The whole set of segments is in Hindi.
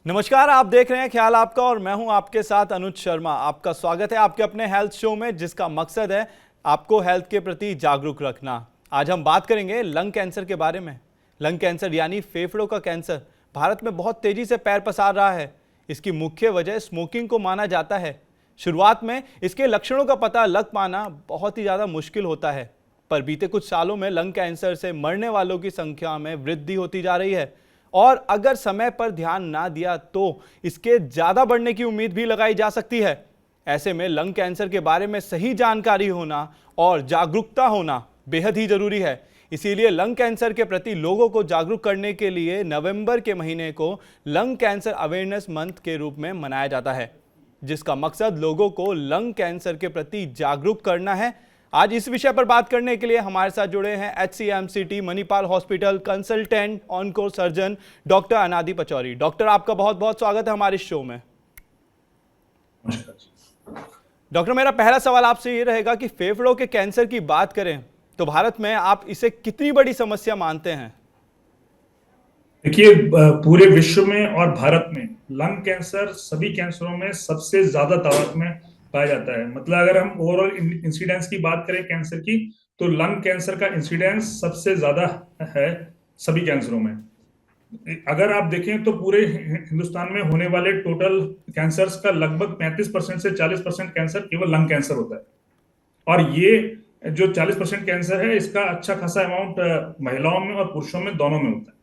नमस्कार, आप देख रहे हैं ख्याल आपका और मैं हूं आपके साथ अनुज शर्मा। आपका स्वागत है आपके अपने हेल्थ शो में, जिसका मकसद है आपको हेल्थ के प्रति जागरूक रखना। आज हम बात करेंगे लंग कैंसर के बारे में। लंग कैंसर यानी फेफड़ों का कैंसर भारत में बहुत तेजी से पैर पसार रहा है। इसकी मुख्य वजह स्मोकिंग को माना जाता है। शुरुआत में इसके लक्षणों का पता लग पाना बहुत ही ज़्यादा मुश्किल होता है, पर बीते कुछ सालों में लंग कैंसर से मरने वालों की संख्या में वृद्धि होती जा रही है और अगर समय पर ध्यान ना दिया तो इसके ज़्यादा बढ़ने की उम्मीद भी लगाई जा सकती है। ऐसे में लंग कैंसर के बारे में सही जानकारी होना और जागरूकता होना बेहद ही जरूरी है। इसीलिए लंग कैंसर के प्रति लोगों को जागरूक करने के लिए नवंबर के महीने को लंग कैंसर अवेयरनेस मंथ के रूप में मनाया जाता है, जिसका मकसद लोगों को लंग कैंसर के प्रति जागरूक करना है। आज इस विषय पर बात करने के लिए हमारे साथ जुड़े हैं HCMCT Manipal hospital consultant onco surgeon doctor अनादि पचौरी। डॉक्टर, आपका बहुत बहुत स्वागत है हमारे शो में। डॉक्टर, मेरा पहला सवाल आपसे ये रहेगा कि फेफड़ों के कैंसर की बात करें तो भारत में आप इसे कितनी बड़ी समस्या मानते हैं? देखिए, पूरे विश्व में और भारत में लंग कैंसर सभी कैंसरों में सबसे ज्यादा तादाद में पाया जाता है। मतलब अगर हम ओवरऑल इंसिडेंस की बात करें कैंसर की, तो लंग कैंसर का इंसिडेंस सबसे ज्यादा है सभी कैंसरों में। अगर आप देखें तो पूरे हिंदुस्तान में होने वाले टोटल कैंसर्स का लगभग 35% से 40% कैंसर केवल लंग कैंसर होता है। और ये जो 40% कैंसर है, इसका अच्छा खासा अमाउंट महिलाओं में और पुरुषों में दोनों में होता है।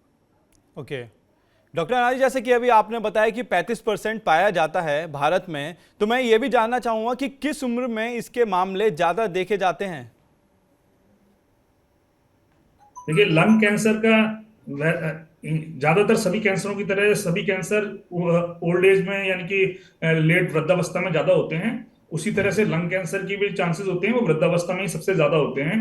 ओके डॉक्टर अनादि, जैसे कि अभी आपने बताया कि 35% पाया जाता है भारत में, तो मैं ये भी जानना चाहूंगा कि किस उम्र में इसके मामले ज्यादा देखे जाते हैं? देखिए, लंग कैंसर का ज्यादातर सभी कैंसरों की तरह सभी कैंसर ओल्ड एज में यानी कि लेट वृद्धावस्था में ज्यादा होते हैं। उसी तरह से लंग कैंसर की भी चांसेस होते हैं, वो वृद्धावस्था में ही सबसे ज्यादा होते हैं।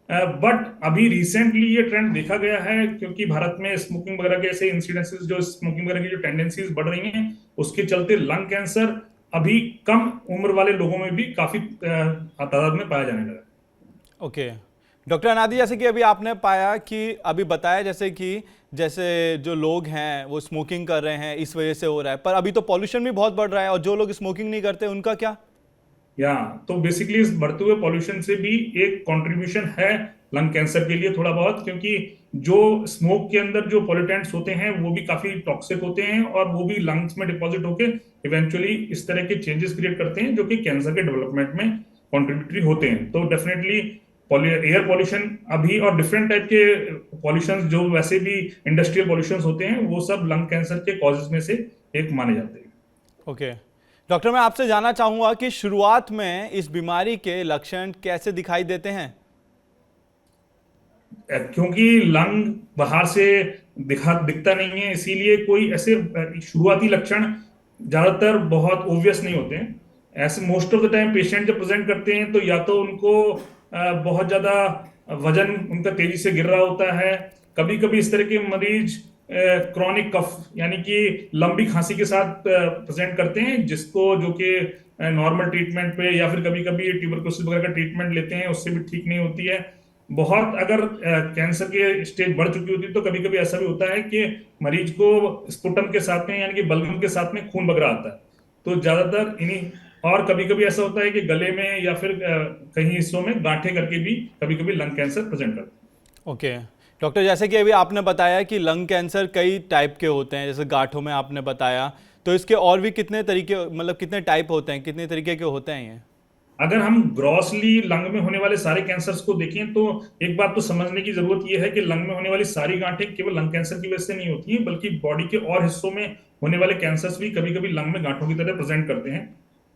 बट अभी रिसेंटली ये ट्रेंड देखा गया है, क्योंकि भारत में स्मोकिंग वगैरह के ऐसे इंसिडेंसेस, जो स्मोकिंग वगैरह की जो टेंडेंसीज बढ़ रही हैं, उसके चलते लंग कैंसर अभी कम उम्र वाले लोगों में भी काफी तादाद में पाया जाने लगा है। ओके डॉक्टर अनादि, जैसे कि अभी आपने पाया कि अभी बताया जैसे जो लोग हैं वो स्मोकिंग कर रहे हैं, इस वजह से हो रहा है, पर अभी तो पॉल्यूशन भी बहुत बढ़ रहा है और जो लोग स्मोकिंग नहीं करते उनका क्या? या तो बेसिकली इस बढ़ते हुए पॉल्यूशन से भी एक कंट्रीब्यूशन है लंग कैंसर के लिए थोड़ा बहुत, क्योंकि जो स्मोक के अंदर जो पॉल्यूटेंट्स होते हैं वो भी काफी टॉक्सिक होते हैं और वो भी लंग्स में डिपॉजिट होके इवेंचुअली इस तरह के चेंजेस क्रिएट करते हैं जो कि कैंसर के डेवलपमेंट में कॉन्ट्रीब्यूटरी होते हैं। तो डेफिनेटली एयर पॉल्यूशन अभी और डिफरेंट टाइप के पॉल्यूशन जो वैसे भी इंडस्ट्रियल पॉल्यूशन होते हैं, वो सब लंग कैंसर के कॉजेज में से एक माने जाते हैं। ओके डॉक्टर, मैं आपसे जानना चाहूंगा कि शुरुआत में इस बीमारी के लक्षण कैसे दिखाई देते हैं? क्योंकि लंग बाहर से दिखता नहीं है, इसीलिए कोई ऐसे शुरुआती लक्षण ज्यादातर बहुत ओवियस नहीं होते हैं। ऐसे most of the time patient जब प्रेजेंट करते हैं तो या तो उनको बहुत ज्यादा वजन उनका तेजी से गिर रहा होता है। कभी कभी इस तरह के मरीज क्रॉनिक कफ यानी कि लंबी खांसी के साथ प्रेजेंट करते हैं, जिसको जो कि नॉर्मल ट्रीटमेंट पे या फिर कभी कभी ट्यूबरकुलोसिस वगैरह का ट्रीटमेंट लेते हैं, उससे भी ठीक नहीं होती है। बहुत अगर कैंसर के स्टेज बढ़ चुकी होती है तो कभी कभी ऐसा भी होता है कि मरीज को स्पुटम के साथ में यानी कि बलगम के साथ में खून वगैरह आता है। तो ज्यादातर इन्हीं, और कभी कभी ऐसा होता है कि गले में या फिर कहीं हिस्सों में गांठें करके भी कभी कभी लंग कैंसर प्रेजेंट करते हैं। ओके डॉक्टर, जैसे कि अभी आपने बताया कि लंग कैंसर कई टाइप के होते हैं, जैसे गांठों में आपने बताया, तो इसके और भी कितने तरीके, मतलब कितने टाइप होते हैं, कितने तरीके के होते हैं ये? अगर हम ग्रॉसली लंग में होने वाले सारे कैंसर्स को देखें तो एक बात तो समझने की जरूरत यह है कि लंग में होने वाली सारी गांठें केवल लंग कैंसर की वजह से नहीं होती हैं, बल्कि बॉडी के और हिस्सों में होने वाले कैंसर्स भी कभी कभी लंग में गांठों की तरह प्रेजेंट करते हैं।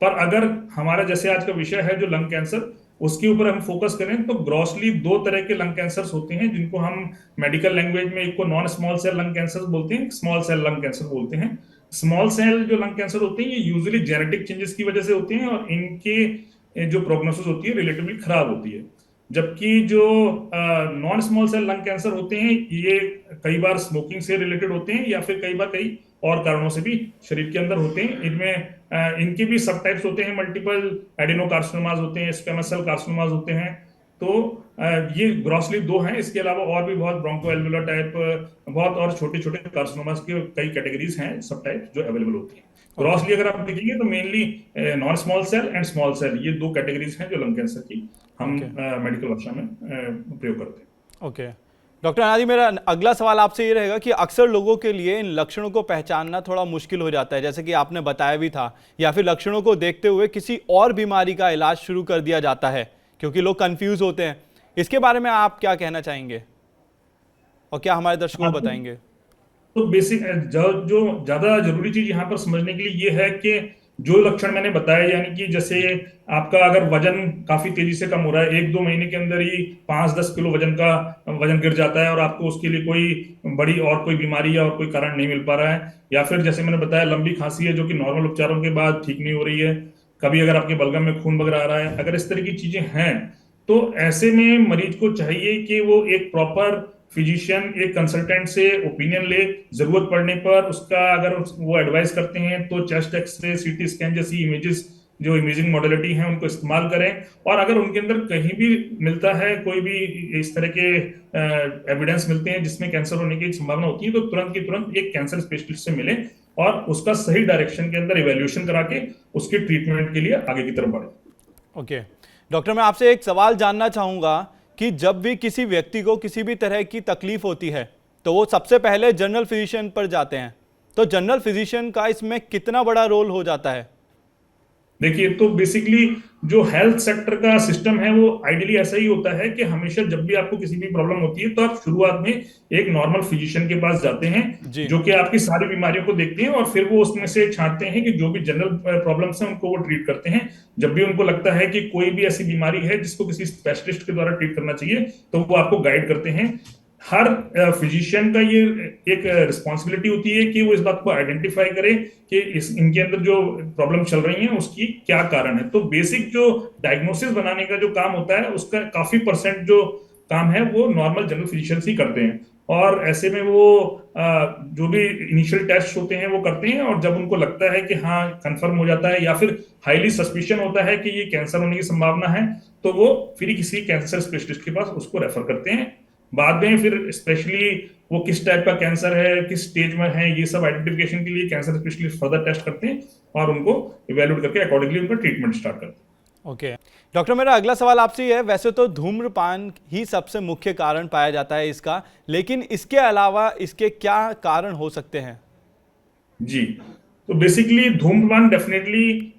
पर अगर हमारा जैसे आज का विषय है जो लंग कैंसर, उसके ऊपर हम फोकस करें तो ग्रॉसली दो तरह के लंग कैंसर्स होते हैं, जिनको हम मेडिकल लैंग्वेज में एक को non small cell lung cancer बोलते हैं, स्मॉल सेल लंग कैंसर बोलते हैं। स्मॉल सेल जो लंग कैंसर होते हैं ये यूजुअली जेनेटिक चेंजेस की वजह से होते हैं और इनके जो प्रोग्नोसिस होती है रिलेटिवली खराब होती है। जबकि जो non small cell lung cancer होते हैं ये कई बार स्मोकिंग से रिलेटेड होते हैं या फिर कई बार कई और कारणों से भी शरीर के अंदर होते हैं। इनमें इनके भी सब टाइप्स होते हैं, मल्टीपल एडिनोकार्सिनोमास होते हैं, स्क्वेमस सेल कार्सिनोमास होते हैं। तो ये ग्रॉसली दो हैं। इसके अलावा और भी बहुत ब्रोंकोएल्वुलर टाइप, बहुत और छोटे छोटे कार्सिनोमास के कई कैटेगरीज हैं, सब टाइप जो अवेलेबल होती हैं। ओके। ग्रॉसली अगर आप देखेंगे तो mainly non small cell and small cell, ये दो कैटेगरीज हैं जो लंग कैंसर की हम ओके। मेडिकल भाषा में प्रयोग करते हैं। ओके डॉक्टर अनादि, मेरा अगला सवाल आपसे ये रहेगा कि अक्सर लोगों के लिए इन लक्षणों को पहचानना थोड़ा मुश्किल हो जाता है, जैसे कि आपने बताया भी था, या फिर लक्षणों को देखते हुए किसी और बीमारी का इलाज शुरू कर दिया जाता है क्योंकि लोग कंफ्यूज होते हैं। इसके बारे में आप क्या कहना चाहेंगे और क्या हमारे दर्शकों को हाँ, बताएंगे? तो बेसिक जो ज्यादा जरूरी चीज यहाँ पर समझने के लिए ये है कि जो लक्षण मैंने बताया, यानी कि जैसे आपका अगर वजन काफी तेजी से कम हो रहा है, 1-2 महीने के अंदर ही 5-10 किलो वजन गिर जाता है और आपको उसके लिए कोई बड़ी और कोई बीमारी या और कोई कारण नहीं मिल पा रहा है, या फिर जैसे मैंने बताया लंबी खांसी है जो कि नॉर्मल उपचारों के बाद ठीक नहीं हो रही है, कभी अगर आपके बलगम में खून वगैरह आ रहा है, अगर इस तरह की चीजें हैं, तो ऐसे में मरीज को चाहिए कि वो एक प्रॉपर फिजिशियन, एक कंसल्टेंट से ओपिनियन ले। जरूरत पड़ने पर उसका अगर वो एडवाइस करते हैं तो चेस्ट एक्सरे, सीटी स्कैन जैसी इमेजेस, जो इमेजिंग मॉडलिटी है, उनको इस्तेमाल करें। और अगर उनके अंदर कहीं भी मिलता है, कोई भी इस तरह के एविडेंस मिलते हैं जिसमें कैंसर होने की संभावना होती है, तो तुरंत की तुरंत एक कैंसर स्पेशलिस्ट से मिले और उसका सही डायरेक्शन के अंदर इवेल्युएशन करा के उसके ट्रीटमेंट के लिए आगे की तरफ बढ़े। ओके डॉक्टर, मैं आपसे एक सवाल जानना चाहूँगा कि जब भी किसी व्यक्ति को किसी भी तरह की तकलीफ होती है तो वो सबसे पहले जनरल फिजिशियन पर जाते हैं, तो जनरल फिजिशियन का इसमें कितना बड़ा रोल हो जाता है? देखिए, तो बेसिकली जो हेल्थ सेक्टर का सिस्टम है वो आइडियली ऐसा ही होता है कि हमेशा जब भी आपको किसी भी प्रॉब्लम होती है तो आप शुरुआत में एक नॉर्मल फिजिशियन के पास जाते हैं, जी। जो कि आपकी सारी बीमारियों को देखते हैं और फिर वो उसमें से छांटते हैं कि जो भी जनरल प्रॉब्लम्स हैं उनको वो ट्रीट करते हैं। जब भी उनको लगता है कि कोई भी ऐसी बीमारी है जिसको किसी स्पेशलिस्ट के द्वारा ट्रीट करना चाहिए, तो वो आपको गाइड करते हैं। हर फिजिशियन का ये एक रिस्पॉन्सिबिलिटी होती है कि वो इस बात को आइडेंटिफाई करे कि इनके अंदर जो प्रॉब्लम चल रही है उसकी क्या कारण है। तो बेसिक जो डायग्नोसिस बनाने का जो काम होता है उसका काफी परसेंट जो काम है वो नॉर्मल जनरल फिजिशियंस ही करते हैं। और ऐसे में वो जो भी इनिशियल टेस्ट होते हैं वो करते हैं, और जब उनको लगता है कि हाँ कंफर्म हो जाता है या फिर हाईली सस्पिशन होता है कि ये कैंसर होने की संभावना है, तो वो फिर किसी कैंसर स्पेशलिस्ट के पास उसको रेफर करते हैं। बाद में फिर स्पेशली वो किस टाइप का कैंसर है, किस स्टेज में है, ये सब आइडेंटिफिकेशन के लिए कैंसर स्पेशलिस्ट फर्दर टेस्ट करते हैं और उनको इवेल्युएट करके अकॉर्डिंगली उनका ट्रीटमेंट स्टार्ट करते हैं। ओके डॉक्टर, मेरा अगला सवाल आपसे ये है, वैसे तो धूम्रपान ही सबसे मुख्य कारण पाया जाता है इसका, लेकिन इसके अलावा इसके क्या कारण हो सकते हैं? जी, तो बेसिकली धूम्रपान डेफिनेटली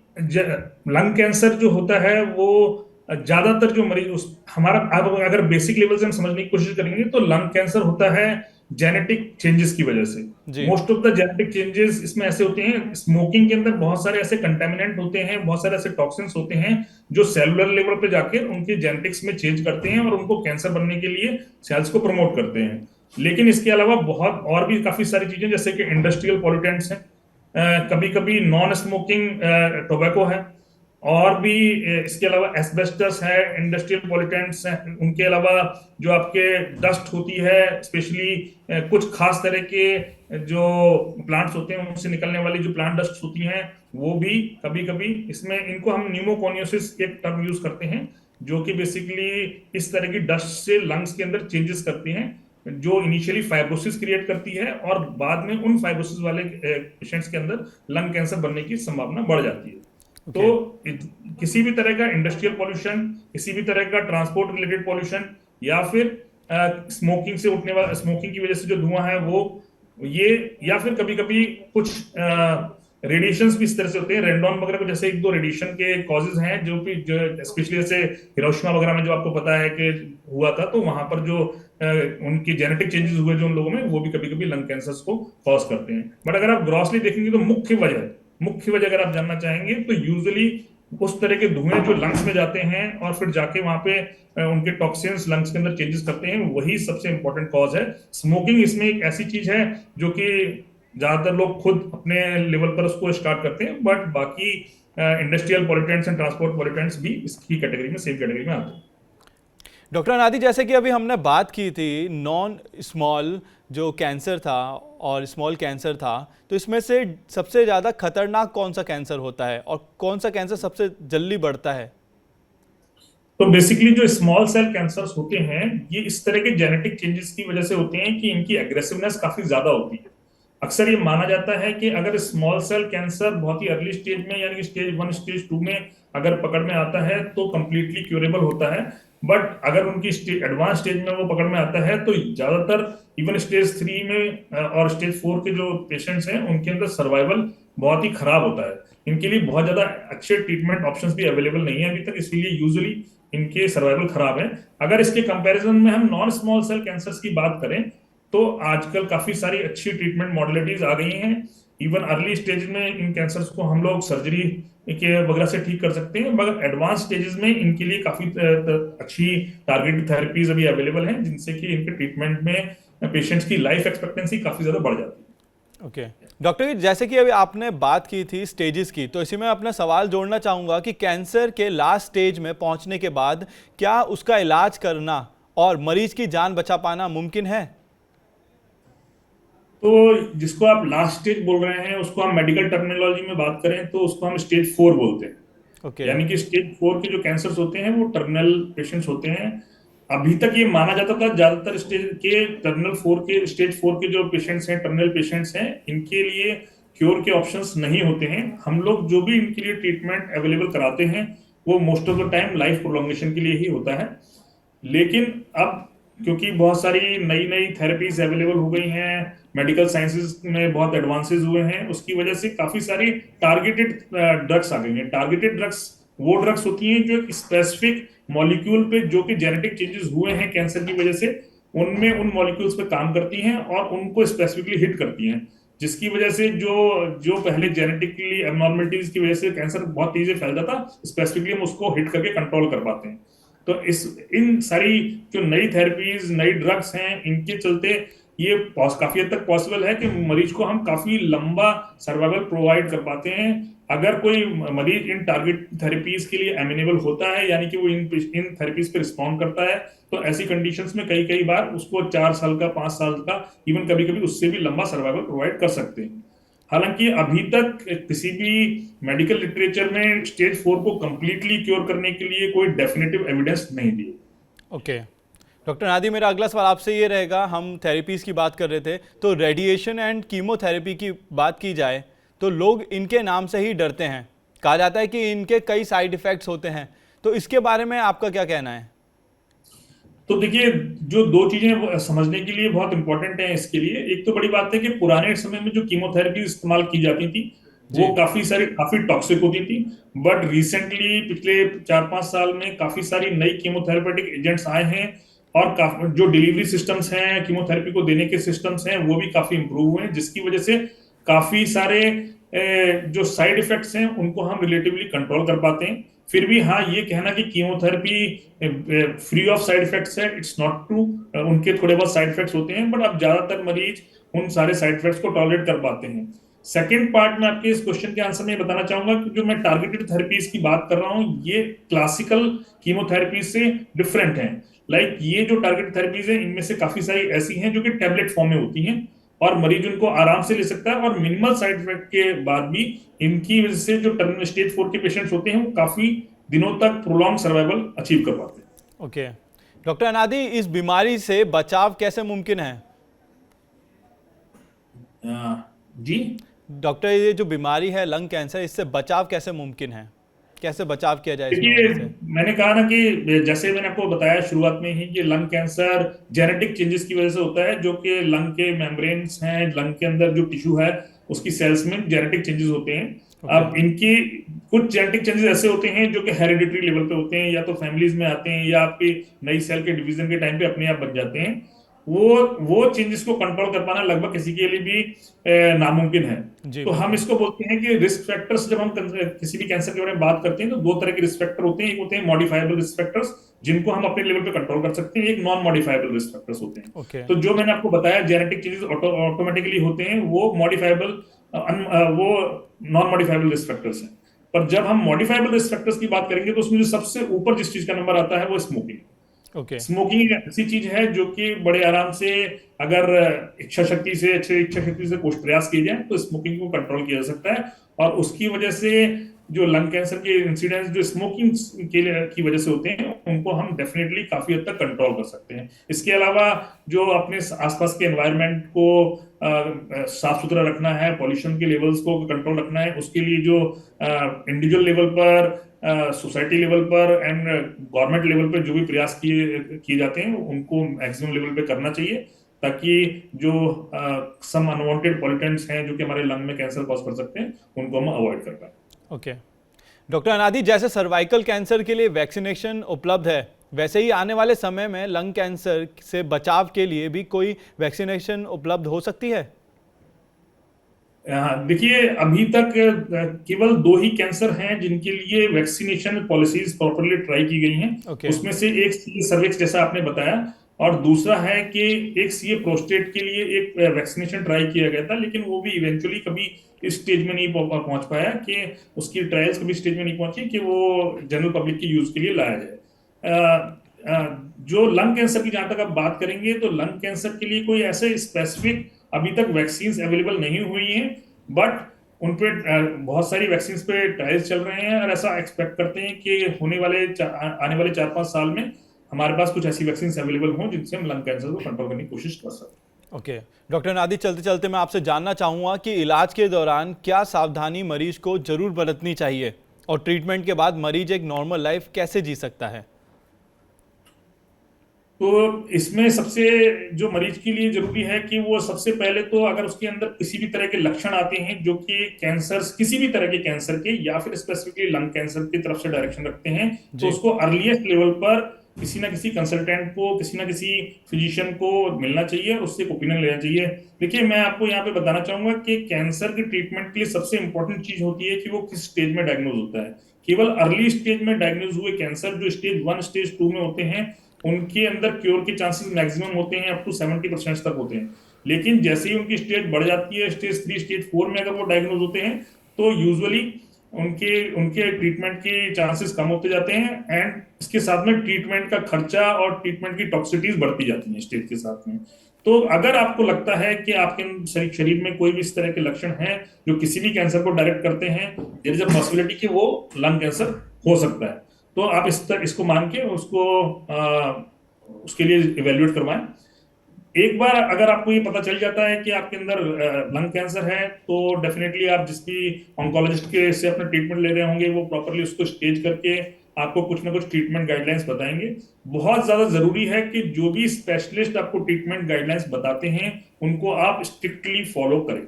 लंग कैंसर जो होता है वो ज्यादातर जो मरीज उस हमारा, अब अगर बेसिक लेवल से हम समझने की कोशिश करेंगे तो लंग कैंसर होता है जेनेटिक चेंजेस की वजह से। जी। Most of the genetic changes इसमें ऐसे होते हैं, स्मोकिंग के अंदर बहुत सारे ऐसे कंटेमिनेंट होते हैं, बहुत सारे ऐसे टॉक्सिन्स होते हैं जो सेलुलर लेवल पे जाके उनके जेनेटिक्स में चेंज करते हैं और उनको कैंसर बनने के लिए सेल्स को प्रमोट करते हैं। लेकिन इसके अलावा बहुत और भी काफी सारी चीजें, जैसे कि इंडस्ट्रियल पॉल्यूटेंट्स हैं, कभी कभी नॉन स्मोकिंग टोबैको है, और भी इसके अलावा एस्बेस्टस है, इंडस्ट्रियल पॉल्यूटेंट्स हैं, उनके अलावा जो आपके डस्ट होती है, स्पेशली कुछ खास तरह के जो प्लांट्स होते हैं उनसे निकलने वाली जो प्लांट डस्ट होती हैं, वो भी कभी कभी इसमें, इनको हम न्यूमोकोनियोसिस एक टर्म यूज करते हैं, जो कि बेसिकली इस तरह की डस्ट से लंग्स के अंदर चेंजेस करती हैं, जो इनिशियली फाइब्रोसिस क्रिएट करती है और बाद में उन फाइब्रोसिस वाले पेशेंट्स के अंदर लंग कैंसर बनने की संभावना बढ़ जाती है। तो किसी भी तरह का इंडस्ट्रियल पॉल्यूशन, किसी भी तरह का ट्रांसपोर्ट रिलेटेड पॉल्यूशन, या फिर स्मोकिंग से उठने वाला, स्मोकिंग की वजह से जो धुआं है वो ये, या फिर कभी कभी कुछ रेडिएशंस भी इस तरह से होते हैं, रेंडॉन वगैरह को जैसे 1-2 रेडिएशन के कॉजेज हैं जो कि स्पेशली जैसे हिरोशिमा वगैरह में जो आपको पता है कि हुआ था, तो वहां पर जो उनकी जेनेटिक चेंजेस हुए जो उन लोगों में, वो भी कभी कभी लंग कैंसर को कॉज करते हैं। बट अगर आप ग्रॉसली देखेंगे तो मुख्य वजह अगर आप जानना चाहेंगे तो यूजुअली उस तरह के धुएं जो लंग्स में जाते हैं और फिर जाके वहां पे उनके टॉक्सिन्स लंग्स के अंदर चेंजेस करते हैं, वही सबसे इंपॉर्टेंट कॉज है। स्मोकिंग इसमें एक ऐसी चीज है जो कि ज्यादातर लोग खुद अपने लेवल पर उसको स्टार्ट करते हैं, बट बाकी industrial pollutants and transport pollutants भी इसकी कैटेगरी में, सेम कैटेगरी में आते हैं। डॉक्टर अनादि, जैसे कि अभी हमने बात की थी नॉन स्मॉल जो कैंसर था और स्मॉल कैंसर था, तो इसमें से सबसे ज़्यादा खतरनाक कौन सा कैंसर होता है और कौन सा कैंसर सबसे जल्दी बढ़ता है? तो बेसिकली जो स्मॉल सेल कैंसर्स होते हैं ये इस तरह के जेनेटिक चेंजेस की वजह से होते हैं कि इनकी एग्रेसिवनेस काफी ज्यादा होती है। अक्सर ये माना जाता है कि अगर स्मॉल सेल कैंसर बहुत ही अर्ली स्टेज में यानी कि स्टेज 1 स्टेज 2 में अगर पकड़ में आता है तो कंप्लीटली क्यूरेबल होता है। बट अगर उनकी एडवांस स्टेज में वो पकड़ में आता है तो ज्यादातर इवन स्टेज 3 में और स्टेज 4 के जो पेशेंट्स हैं उनके अंदर सर्वाइवल बहुत ही खराब होता है। इनके लिए बहुत ज्यादा अच्छे ट्रीटमेंट ऑप्शंस भी अवेलेबल नहीं है अभी तक, इसीलिए यूजुअली इनके सर्वाइवल खराब है। अगर इसके कंपैरिजन में हम नॉन स्मॉल सेल कैंसर्स की बात करें तो आजकल काफी सारी अच्छी ट्रीटमेंट मॉडलिटीज आ गई हैं। इवन अर्ली स्टेज में इन कैंसर्स को हम लोग सर्जरी के वगैरह से ठीक कर सकते हैं, मगर एडवांस स्टेजेस में इनके लिए काफी अच्छी टारगेटेड थेरेपीज अभी अवेलेबल हैं जिनसे कि इनके ट्रीटमेंट में पेशेंट्स की लाइफ एक्सपेक्टेंसी काफी ज्यादा बढ़ जाती है। ओके डॉक्टर, जैसे कि अभी आपने बात की थी स्टेजेस की, तो इसी में अपना सवाल जोड़ना चाहूँगा कि कैंसर के लास्ट स्टेज में पहुँचने के बाद क्या उसका इलाज करना और मरीज की जान बचा पाना मुमकिन है? तो जिसको आप लास्ट स्टेज बोल रहे हैं उसको हम मेडिकल टर्मिनोलॉजी में बात करें तो उसको हम स्टेज 4 बोलते हैं। ओके यानी कि स्टेज 4 के जो कैंसर्स होते हैं वो टर्मिनल पेशेंट्स होते हैं। अभी तक ये माना जाता था ज्यादातर स्टेज के टर्मिनल 4 के स्टेज 4 के जो पेशेंट्स हैं, टर्मिनल पेशेंट्स हैं, इनके लिए क्योर के ऑप्शंस नहीं होते हैं। हम लोग जो भी इनके लिए ट्रीटमेंट अवेलेबल कराते हैं वो most of the time life prolongation के लिए ही होता है। लेकिन अब क्योंकि बहुत सारी नई नई थेरेपीज अवेलेबल हो गई हैं, मेडिकल साइंसेज में बहुत एडवांसेस हुए हैं, उसकी वजह से काफी सारी टारगेटेड ड्रग्स आ गई हैं। टारगेटेड ड्रग्स वो ड्रग्स होती हैं जो एक स्पेसिफिक मॉलिक्यूल पे जो कि जेनेटिक चेंजेस हुए हैं कैंसर की वजह से उनमें उन मॉलिक्यूल्स पे काम करती हैं और उनको स्पेसिफिकली हिट करती हैं, जिसकी वजह से जो जो पहले जेनेटिकली एबनॉर्मलिटीज की वजह से कैंसर बहुत तेजी से फैलता था, स्पेसिफिकली हम उसको हिट करके कंट्रोल कर पाते हैं। तो इन सारी जो नई थेरेपीज, नई ड्रग्स हैं, इनके चलते ये काफी हद तक पॉसिबल है कि मरीज को हम काफी लंबा सर्वाइवल प्रोवाइड कर पाते हैं। अगर कोई मरीज इन टारगेट थेरेपीज के लिए एमिनेबल होता है, यानी कि वो इन थेरेपीज पे रिस्पॉन्ड करता है, तो ऐसी कंडीशंस में कई कई बार उसको 4 साल का, 5 साल का, इवन कभी कभी उससे भी लंबा सर्वाइवल प्रोवाइड कर सकते हैं। हालांकि अभी तक किसी भी मेडिकल लिटरेचर में स्टेज 4 को कंप्लीटली क्योर करने के लिए कोई डेफिनेटिव एविडेंस नहीं दी। ओके डॉक्टर नादी, मेरा अगला सवाल आपसे ये रहेगा, हम थेरेपीज़ की बात कर रहे थे, तो रेडिएशन एंड कीमोथेरेपी की बात की जाए तो लोग इनके नाम से ही डरते हैं। कहा जाता है कि इनके कई साइड इफ़ेक्ट्स होते हैं, तो इसके बारे में आपका क्या कहना है? तो देखिए, जो दो चीजें समझने के लिए बहुत इंपॉर्टेंट है इसके लिए, एक तो बड़ी बात है कि पुराने समय में जो कीमोथेरेपी इस्तेमाल की जाती थी वो काफी टॉक्सिक होती थी। बट रिसेंटली पिछले 4-5 साल में काफी सारी नई कीमोथेरेपेटिक एजेंट्स आए हैं और जो डिलीवरी सिस्टम्स हैं, कीमोथेरेपी को देने के सिस्टम्स हैं, वो भी काफी इंप्रूव हुए हैं, जिसकी वजह से काफी सारे जो साइड इफेक्ट्स हैं उनको हम रिलेटिवली कंट्रोल कर पाते हैं। फिर भी हाँ, ये कहना कि chemotherapy free of side effects है, इट्स नॉट ट्रू। उनके थोड़े बहुत साइड इफेक्ट्स होते हैं, बट अब ज्यादातर मरीज उन सारे साइड इफेक्ट्स को टॉलरेट कर पाते हैं। सेकेंड पार्ट में आपके इस क्वेश्चन के आंसर में बताना चाहूंगा कि जो मैं टारगेटेड थेरेपीज की बात कर रहा हूँ ये क्लासिकल कीमोथेरेपी से डिफरेंट है। लाइक ये जो टारगेटेड थेरेपीज है इनमें से काफी सारी ऐसी हैं जो कि टैबलेट फॉर्म में होती हैं और मरीज उनको आराम से ले सकता है, और मिनिमल साइड इफेक्ट के बाद भी इनकी वजह से जो टर्मिनल स्टेज 4 के पेशेंट्स होते हैं वो काफी दिनों तक प्रोलॉन्ग सर्वाइवल अचीव कर पाते हैं। ओके डॉक्टर अनादी, इस बीमारी से बचाव कैसे मुमकिन है? जी डॉक्टर, ये जो बीमारी है लंग कैंसर, इससे बचाव कैसे मुमकिन है? कैसे बचाव किया जाए इस देखिए, बीमारी से? मैंने कहा ना कि जैसे मैंने आपको बताया शुरुआत में ही कि लंग कैंसर जेनेटिक चेंजेस की वजह से होता है, जो कि लंग के मेम्ब्रेन्स हैं, लंग के अंदर जो टिश्यू है उसकी सेल्स में जेनेटिक चेंजेस होते हैं। अब इनकी कुछ जेनेटिक चेंजेस ऐसे होते हैं जो कि हेरिडिटरी लेवल पे होते हैं, या तो फैमिलीज में आते हैं या आपकी नई सेल के डिवीजन के टाइम पे अपने आप बन जाते हैं। वो चेंजेस को कंट्रोल कर पाना लगभग किसी के लिए भी नामुमकिन है। तो हम इसको बोलते हैं कि रिस्क फैक्टर्स। जब हम किसी भी कैंसर के बारे में बात करते हैं तो दो तरह के रिस्क फैक्टर होते हैं। एक होते हैं मॉडिफाइबल रिस्क फैक्टर्स, जिनको हम अपने लेवल पे कंट्रोल कर सकते हैं, एक नॉन मॉडिफाइबल रिस्क फैक्टर्स होते हैं। तो जो मैंने आपको बताया जेनेटिक चेंजेस ऑटोमेटिकली होते हैं, वो मॉडिफाइबल वो नॉन मॉडिफाइबल रिस्क फैक्टर्स हैं। पर जब हम मॉडिफाइबल रिस्क फैक्टर्स की बात करेंगे तो उसमें जो सबसे ऊपर जिस चीज का नंबर आता है वो स्मोकिंग। स्मोकिंग एक ऐसी चीज है जो कि बड़े आराम से, अगर इच्छा शक्ति से कुछ प्रयास किए जाए तो स्मोकिंग को कंट्रोल किया जा सकता है। और उसकी वजह से जो लंग कैंसर के इंसिडेंट्स जो स्मोकिंग की वजह से होते हैं उनको हम डेफिनेटली काफी हद तक कंट्रोल कर सकते हैं। इसके अलावा जो अपने आसपास के एनवायरनमेंट को साफ सुथरा रखना है, पॉल्यूशन के लेवल्स को कंट्रोल रखना है, उसके लिए जो इंडिविजुअल लेवल पर, सोसाइटी लेवल पर एंड गवर्नमेंट लेवल पर जो भी प्रयास किए जाते हैं उनको मैक्सिमम लेवल पे करना चाहिए, ताकि जो सम अनवांटेड पॉल्यूटेंट्स हैं जो कि हमारे लंग में कैंसर कॉज कर सकते हैं उनको हम अवॉइड कर पाए। ओके डॉक्टर अनादि, जैसे सर्वाइकल कैंसर के लिए वैक्सीनेशन उपलब्ध है, वैसे ही आने वाले समय में लंग कैंसर से बचाव के लिए भी कोई वैक्सीनेशन उपलब्ध हो सकती है? देखिए, अभी तक केवल 2 ही कैंसर हैं जिनके लिए वैक्सीनेशन पॉलिसीज प्रॉपरली ट्राई की गई हैं। उसमें से एक सीए सर्विक्स जैसा आपने बताया, और दूसरा है कि एक सीए प्रोस्टेट के लिए एक वैक्सीनेशन ट्राई किया गया था, लेकिन वो भी इवेंचुअली कभी इस स्टेज में नहीं पहुंच पाया कि उसकी ट्रायल्स कभी स्टेज में नहीं पहुंची कि वो जनरल पब्लिक के यूज के लिए लाया जाए। जो लंग कैंसर की जहां तक आप बात करेंगे तो लंग कैंसर के लिए कोई ऐसे स्पेसिफिक अभी तक वैक्सीन अवेलेबल नहीं हुई हैं, बट उन पे बहुत सारी वैक्सीन पे ट्रायल्स चल रहे हैं, और ऐसा एक्सपेक्ट करते हैं कि आने वाले 4-5 साल में हमारे पास कुछ ऐसी वैक्सीन अवेलेबल हों जिनसे हम लंग कैंसर को कंट्रोल करने की कोशिश कर सकते। ओके डॉक्टर अनादि, चलते चलते मैं आपसे जानना चाहूंगा कि इलाज के दौरान क्या सावधानी मरीज को जरूर बरतनी चाहिए, और ट्रीटमेंट के बाद मरीज एक नॉर्मल लाइफ कैसे जी सकता है? तो इसमें सबसे जो मरीज के लिए जरूरी है कि वो सबसे पहले तो अगर उसके अंदर किसी भी तरह के लक्षण आते हैं जो कि कैंसर, किसी भी तरह के कैंसर के या फिर स्पेसिफिकली लंग कैंसर की तरफ से डायरेक्शन रखते हैं, तो उसको अर्लीस्ट लेवल पर किसी ना किसी कंसल्टेंट को, किसी ना किसी फिजिशियन को मिलना चाहिए और उससे ओपिनियन लेना चाहिए। देखिए, मैं आपको यहाँ पे बताना चाहूंगा कि कैंसर की ट्रीटमेंट के लिए सबसे इंपॉर्टेंट चीज होती है कि वो किस स्टेज में डायग्नोज होता है। केवल अर्ली स्टेज में डायग्नोज हुए कैंसर, जो स्टेज 1 स्टेज 2 में होते हैं, उनके अंदर क्योर के चांसेस मैक्सिमम होते हैं, अप टू 70% तक होते हैं। लेकिन जैसे ही उनकी स्टेज बढ़ जाती है, स्टेज 3 स्टेज 4 में अगर वो डायग्नोज होते हैं, तो यूजुअली उनके उनके ट्रीटमेंट के चांसेस कम होते जाते हैं, एंड इसके साथ में ट्रीटमेंट का खर्चा और ट्रीटमेंट की टॉक्सिटीज बढ़ती जाती हैं स्टेज के साथ में। तो अगर आपको लगता है कि आपके शरीर में कोई भी इस तरह के लक्षण हैं जो किसी भी कैंसर को डायरेक्ट करते हैं, देयर इज अ पॉसिबिलिटी कि वो लंग कैंसर हो सकता है, तो आप इसको मान के उसके लिए इवेल्युएट करवाएं। एक बार अगर आपको ये पता चल जाता है कि आपके अंदर लंग कैंसर है, तो डेफिनेटली आप जिस भी ऑन्कोलॉजिस्ट के से अपना ट्रीटमेंट ले रहे होंगे वो प्रॉपरली उसको स्टेज करके आपको कुछ ना कुछ ट्रीटमेंट गाइडलाइंस बताएंगे। बहुत ज्यादा जरूरी है कि जो भी स्पेशलिस्ट आपको ट्रीटमेंट गाइडलाइंस बताते हैं उनको आप स्ट्रिक्टली फॉलो करें,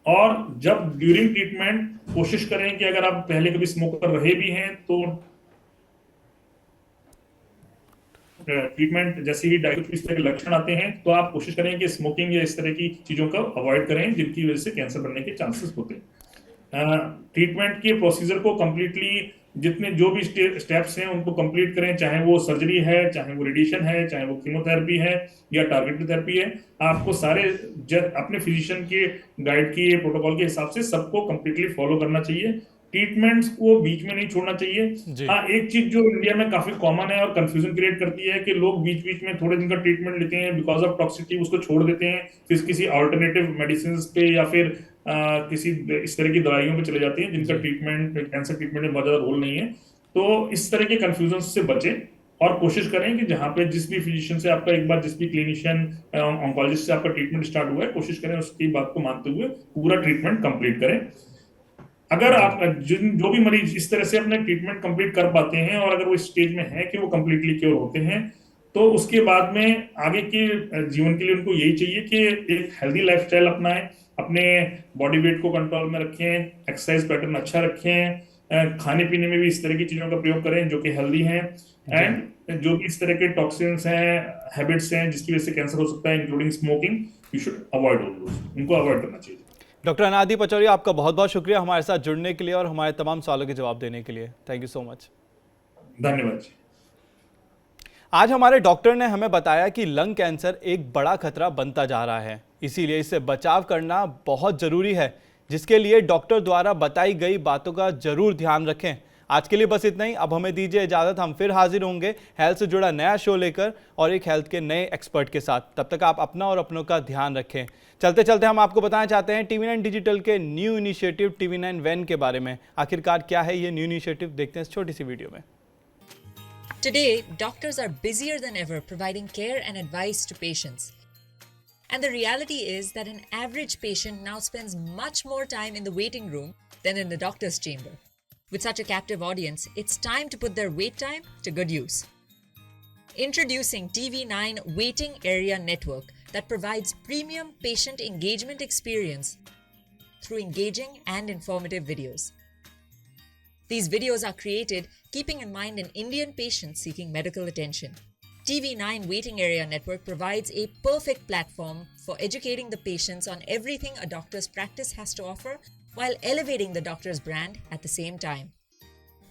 और जब ड्यूरिंग ट्रीटमेंट कोशिश करें कि अगर आप पहले कभी स्मोकर रहे भी हैं तो ट्रीटमेंट जैसे ही डायबिटीज इस तरह के लक्षण आते हैं तो आप कोशिश करें कि स्मोकिंग या इस तरह की चीजों का अवॉइड करें जिनकी वजह से कैंसर बनने के चांसेस होते हैं। ट्रीटमेंट के प्रोसीजर को कंप्लीटली जितने जो भी स्टेप्स हैं उनको कंप्लीट करें, चाहे वो सर्जरी है, चाहे वो रेडिएशन है, चाहे वो कीमोथेरेपी है या टारगेटेड थेरेपी है। आपको सारे अपने फिजिशियन के गाइड किए प्रोटोकॉल के हिसाब से सबको कंप्लीटली फॉलो करना चाहिए। ट्रीटमेंट्स को बीच में नहीं छोड़ना चाहिए। हाँ, एक चीज जो इंडिया में काफी कॉमन है और कंफ्यूजन क्रिएट करती है कि लोग बीच बीच में थोड़े दिन का ट्रीटमेंट लेते हैं, बिकॉज ऑफ टॉक्सिसिटी उसको छोड़ देते हैं, फिर किसी अल्टरनेटिव मेडिसिन पे या फिर किसी इस तरह की दवाइयों पे चले जाते हैं जिनका ट्रीटमेंट कैंसर ट्रीटमेंट में बहुत ज्यादा रोल नहीं है। तो इस तरह के कंफ्यूजन से बचें और कोशिश करें कि जहां पे जिस भी फिजिशियन से आपका एक बार जिस भी क्लिनिशियन ऑन्कोलॉजिस्ट से आपका ट्रीटमेंट स्टार्ट हुआ है, कोशिश करें उसकी बात को मानते हुए पूरा ट्रीटमेंट कंप्लीट करें। अगर आप जो भी मरीज इस तरह से अपने ट्रीटमेंट कंप्लीट कर पाते हैं और अगर वो स्टेज में है कि वो कंप्लीटली क्योर होते हैं, तो उसके बाद में आगे के जीवन के लिए उनको यही चाहिए कि एक हेल्दी लाइफस्टाइल अपनाएं, अपने बॉडी वेट को कंट्रोल में रखें, एक्सरसाइज पैटर्न अच्छा रखें, खाने पीने में भी इस तरह की चीजों का प्रयोग करें जो कि हेल्दी हैं, एंड जो भी इस तरह के टॉक्सिन्स हैं, हैबिट्स हैं जिसकी वजह से कैंसर हो सकता है, including smoking, you should avoid all those, उनको अवॉइड करना चाहिए। डॉक्टर अनादि पचौरी, आपका बहुत बहुत शुक्रिया हमारे साथ जुड़ने के लिए और हमारे तमाम सवालों के जवाब देने के लिए। Thank you so much. धन्यवाद। आज हमारे डॉक्टर ने हमें बताया कि लंग कैंसर एक बड़ा खतरा बनता जा रहा है, इसीलिए इससे बचाव करना बहुत ज़रूरी है, जिसके लिए डॉक्टर द्वारा बताई गई बातों का जरूर ध्यान रखें। आज के लिए बस इतना ही। अब हमें दीजिए इजाजत, हम फिर हाजिर होंगे हेल्थ से जुड़ा नया शो लेकर और एक हेल्थ के नए एक्सपर्ट के साथ। तब तक आप अपना और अपनों का ध्यान रखें। चलते चलते हम आपको बताना चाहते हैं TV9 डिजिटल के न्यू इनिशिएटिव TV9 वैन के बारे में। आखिरकार क्या है ये न्यू इनिशिएटिव, देखते हैं इस छोटी सी वीडियो में। Today, doctors are busier than ever providing care and advice to patients. And the reality is that an average patient now spends much more time in the waiting room than in the doctor's chamber. With such a captive audience, it's time to put their wait time to good use. Introducing TV9 Waiting Area Network that provides premium patient engagement experience through engaging and informative videos. These videos are created keeping in mind an Indian patient seeking medical attention. TV9 Waiting Area Network provides a perfect platform for educating the patients on everything a doctor's practice has to offer while elevating the doctor's brand at the same time.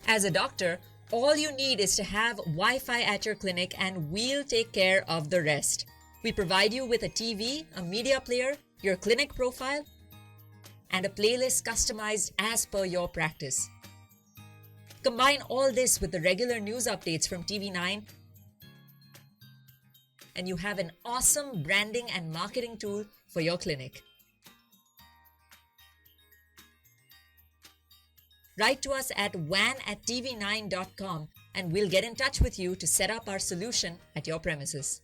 As a doctor, all you need is to have Wi-Fi at your clinic and we'll take care of the rest. We provide you with a TV, a media player, your clinic profile, and a playlist customized as per your practice. Combine all this with the regular news updates from TV9 and you have an awesome branding and marketing tool for your clinic. Write to us at van@tv9.com and we'll get in touch with you to set up our solution at your premises.